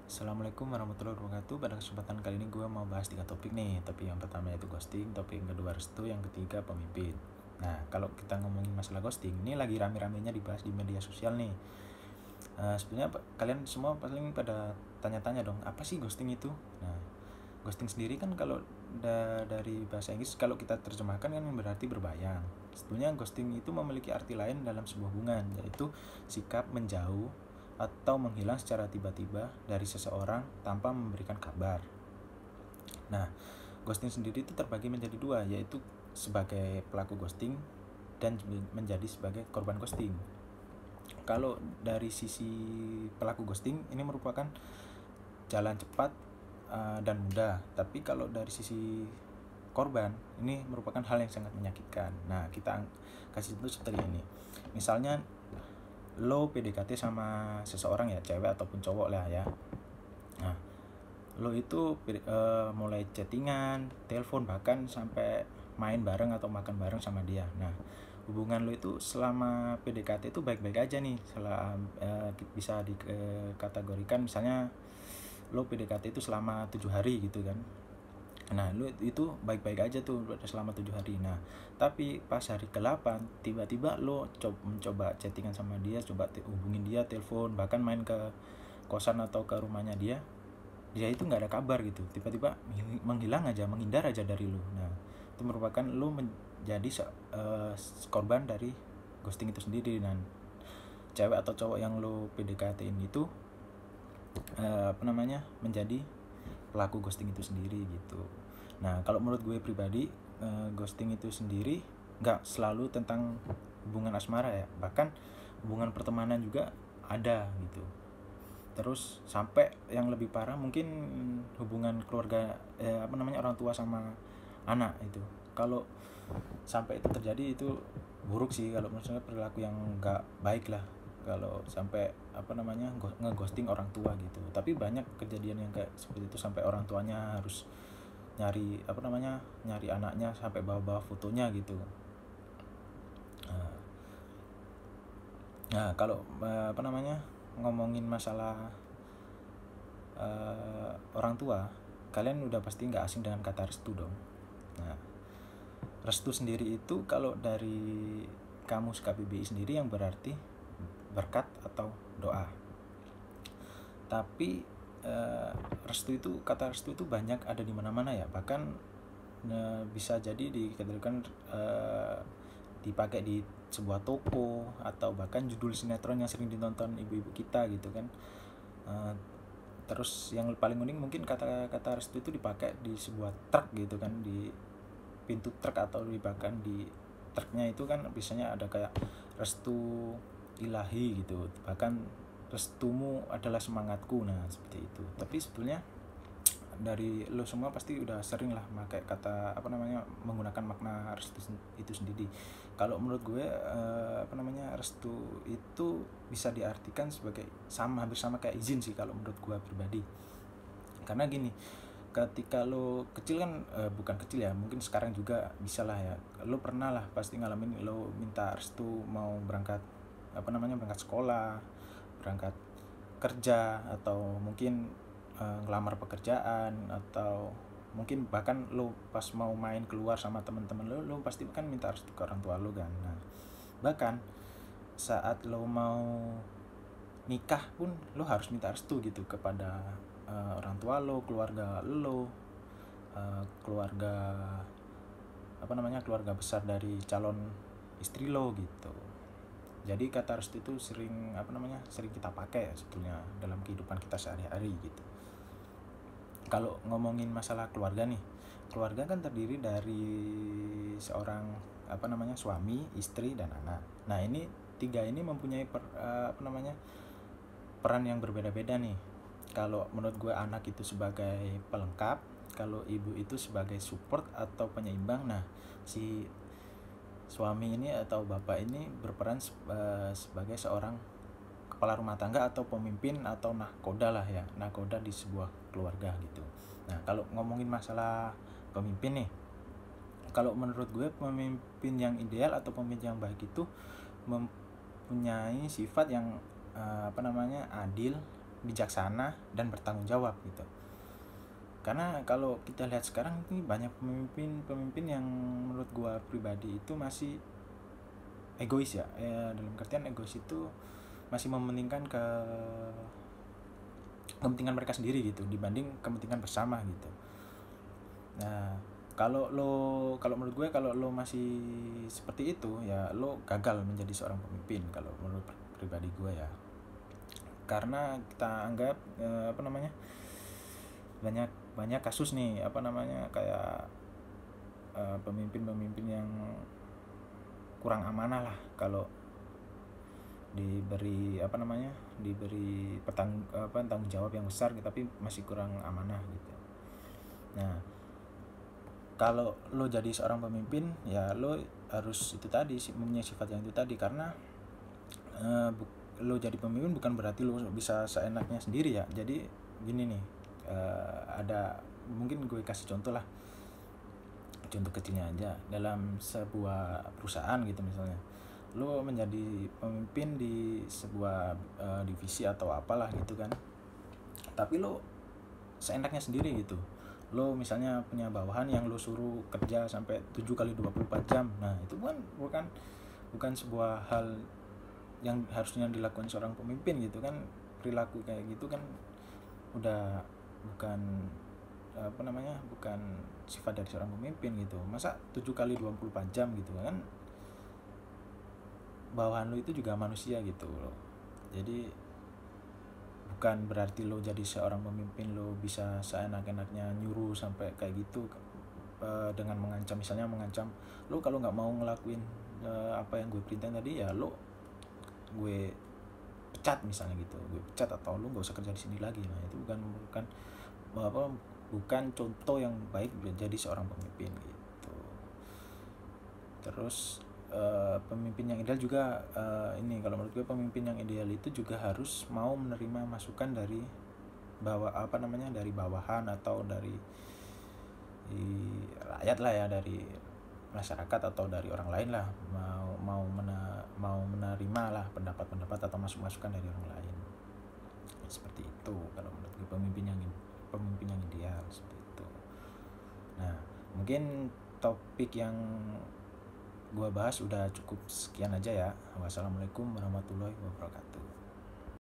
Assalamualaikum warahmatullahi wabarakatuh. Pada kesempatan kali ini gue mau bahas 3 topik nih. Topik yang pertama yaitu ghosting, topik yang kedua restu, yang ketiga pemimpin. Nah, kalau kita ngomongin masalah ghosting, ini lagi rame-ramenya dibahas di media sosial nih. Sebenarnya kalian semua paling pada tanya-tanya dong, apa sih ghosting itu? Nah, ghosting sendiri kan kalau dari bahasa Inggris kalau kita terjemahkan kan berarti berbayang. Sebetulnya ghosting itu memiliki arti lain dalam sebuah hubungan, yaitu sikap menjauh atau menghilang secara tiba-tiba dari seseorang tanpa memberikan kabar. Nah, ghosting sendiri itu terbagi menjadi dua, yaitu sebagai pelaku ghosting dan menjadi sebagai korban ghosting. Kalau dari sisi pelaku ghosting, ini merupakan jalan cepat dan mudah. Tapi kalau dari sisi korban, ini merupakan hal yang sangat menyakitkan. Nah, kita kasih contoh seperti ini. Misalnya lo PDKT sama seseorang ya, cewek ataupun cowok lah ya. Nah, lo itu mulai chattingan, telepon, bahkan sampai main bareng atau makan bareng sama dia. Nah, hubungan lo itu selama PDKT itu baik-baik aja nih. Bisa dikategorikan misalnya lo PDKT itu selama 7 hari gitu kan. Nah, lo itu baik-baik aja tuh selama 7 hari. Nah, tapi pas hari ke-8 tiba-tiba lo mencoba chattingan sama dia, coba hubungin dia, telepon, bahkan main ke kosan atau ke rumahnya dia itu nggak ada kabar gitu, tiba-tiba menghilang aja, menghindar aja dari lo. Nah, itu merupakan lo menjadi korban dari ghosting itu sendiri. Dan cewek atau cowok yang lo PDKT ini itu menjadi pelaku ghosting itu sendiri gitu. Nah, kalau menurut gue pribadi, ghosting itu sendiri nggak selalu tentang hubungan asmara ya, bahkan hubungan pertemanan juga ada gitu. Terus sampai yang lebih parah mungkin hubungan keluarga, orang tua sama anak itu. Kalau sampai itu terjadi, itu buruk sih, kalau menurut saya perilaku yang nggak baik lah kalau sampai ngeghosting orang tua gitu. Tapi banyak kejadian yang kayak seperti itu, sampai orang tuanya harus nyari nyari anaknya sampai bawa-bawa fotonya gitu. Nah, kalau ngomongin masalah orang tua, kalian udah pasti nggak asing dengan kata restu dong. Nah, restu sendiri itu kalau dari kamus KBBI sendiri yang berarti berkat atau doa. Tapi kata restu itu banyak ada di mana-mana ya, bahkan bisa jadi dikategorikan dipakai di sebuah toko atau bahkan judul sinetron yang sering ditonton ibu-ibu kita gitu kan. Terus yang paling unik mungkin kata restu itu dipakai di sebuah truk gitu kan, di pintu truk atau bahkan di truknya itu kan biasanya ada kayak restu ilahi gitu, bahkan restumu adalah semangatku. Nah, seperti itu. Tapi sebetulnya dari lo semua pasti udah sering lah pakai kata menggunakan makna restu itu sendiri. Kalau menurut gue restu itu bisa diartikan sebagai hampir sama kayak izin sih kalau menurut gue pribadi. Karena gini, ketika lo kecil kan, bukan kecil ya, mungkin sekarang juga bisa lah ya, lo pernah lah pasti ngalamin lo minta restu mau berangkat berangkat sekolah, berangkat kerja, atau mungkin ngelamar pekerjaan, atau mungkin bahkan lo pas mau main keluar sama teman-teman lo pasti kan minta restu ke orang tua lo kan. Nah, bahkan saat lo mau nikah pun lo harus minta restu gitu kepada orang tua lo, keluarga lo, keluarga besar dari calon istri lo gitu. Jadi kata restu itu sering kita pakai ya sebetulnya dalam kehidupan kita sehari-hari gitu. Kalau ngomongin masalah keluarga nih, keluarga kan terdiri dari seorang suami, istri, dan anak. Nah, ini tiga ini mempunyai peran yang berbeda-beda nih. Kalau menurut gue anak itu sebagai pelengkap, kalau ibu itu sebagai support atau penyeimbang. Nah, si suami ini atau bapak ini berperan sebagai seorang kepala rumah tangga atau pemimpin atau nahkoda lah ya, nahkoda di sebuah keluarga gitu. Nah, kalau ngomongin masalah pemimpin nih, kalau menurut gue pemimpin yang ideal atau pemimpin yang baik itu mempunyai sifat yang adil, bijaksana dan bertanggung jawab gitu. Karena kalau kita lihat sekarang ini banyak pemimpin yang menurut gua pribadi itu masih egois ya, dalam artian egois itu masih mementingkan kepentingan mereka sendiri gitu dibanding kepentingan bersama gitu. Nah, kalau menurut gue kalau lo masih seperti itu ya lo gagal menjadi seorang pemimpin kalau menurut pribadi gue ya. Karena kita anggap banyak kasus nih kayak pemimpin-pemimpin yang kurang amanah lah kalau diberi tanggung jawab yang besar tapi masih kurang amanah gitu. Nah, kalau lo jadi seorang pemimpin ya lo harus itu tadi mempunyai sifat yang itu tadi, karena lo jadi pemimpin bukan berarti lo bisa seenaknya sendiri ya. Jadi gini nih, ada mungkin gue kasih contoh lah, contoh kecilnya aja dalam sebuah perusahaan gitu. Misalnya lo menjadi pemimpin di sebuah divisi atau apalah gitu kan, tapi lo seenaknya sendiri gitu. Lo misalnya punya bawahan yang lo suruh kerja sampai 7 kali 24 jam. Nah, itu bukan sebuah hal yang harusnya dilakukan seorang pemimpin gitu kan. Perilaku kayak gitu kan udah bukan bukan sifat dari seorang pemimpin gitu. Masa 7 kali 24 jam gitu kan, bawahan lo itu juga manusia gitu loh. Jadi bukan berarti lo jadi seorang pemimpin lo bisa seenak-enaknya nyuruh sampai kayak gitu, dengan mengancam, misalnya mengancam lo kalau nggak mau ngelakuin apa yang gue perintah tadi ya lo gue pecat misalnya gitu, gue pecat atau lo nggak usah kerja di sini lagi. Nah, itu bukan contoh yang baik jadi seorang pemimpin gitu. Terus pemimpin yang ideal juga ini kalau menurut gue pemimpin yang ideal itu juga harus mau menerima masukan dari dari bawahan atau dari rakyat lah ya, dari masyarakat atau dari orang lain lah, mau menerima lah pendapat atau masukan dari orang lain. Seperti itu kalau menurut gue pemimpin yang ideal seperti itu. Nah, mungkin topik yang gua bahas udah cukup sekian aja ya. Wassalamualaikum warahmatullahi wabarakatuh.